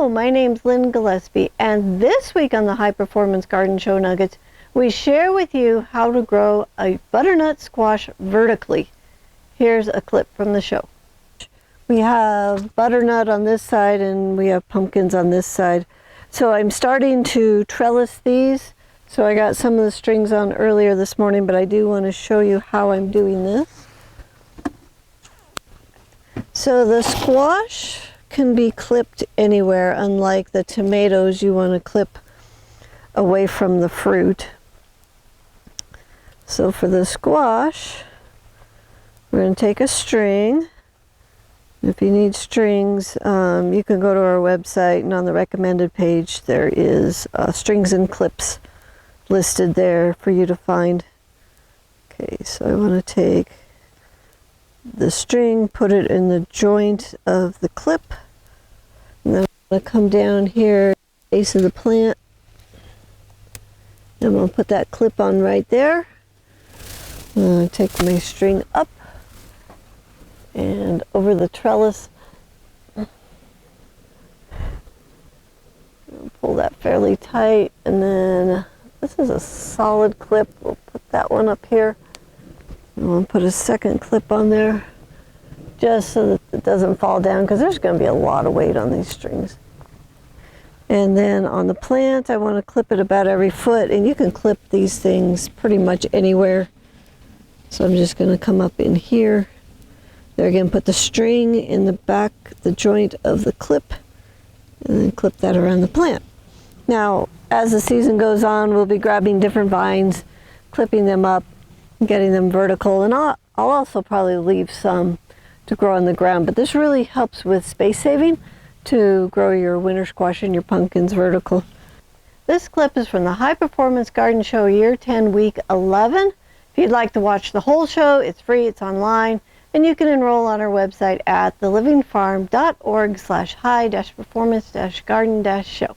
Hello, my name's Lynn Gillespie, and this week on the High Performance Garden Show Nuggets, we share with you how to grow a butternut squash vertically. Here's a clip from the show. We have butternut on this side and we have pumpkins on this side. So I'm starting to trellis these. So I got some of the strings on earlier this morning, but I do want to show you how I'm doing this. So the squash can be clipped anywhere, unlike the tomatoes you want to clip away from the fruit. So for the squash, we're going to take a string. If you need strings, you can go to our website, and on the recommended page there is strings and clips listed there for you to find. Okay, so I want to take the string, put it in the joint of the clip, and then I'm going to come down here, base of the plant, and I'm going to put that clip on right there. I'm going to take my string up and over the trellis. Pull that fairly tight, and then this is a solid clip. We'll put that one up here. And we'll put a second clip on there just so that it doesn't fall down, because there's going to be a lot of weight on these strings. And then on the plant, I want to clip it about every foot, and you can clip these things pretty much anywhere. So I'm just going to come up in here. There again, put the string in the back, the joint of the clip, and then clip that around the plant. Now, as the season goes on, we'll be grabbing different vines, clipping them up, getting them vertical, and I'll also probably leave some to grow on the ground, but this really helps with space saving to grow your winter squash and your pumpkins vertical. This clip is from the High Performance Garden Show Year 10, Week 11. If you'd like to watch the whole show, it's free, it's online, and you can enroll on our website at thelivingfarm.org/high-performance-garden-show.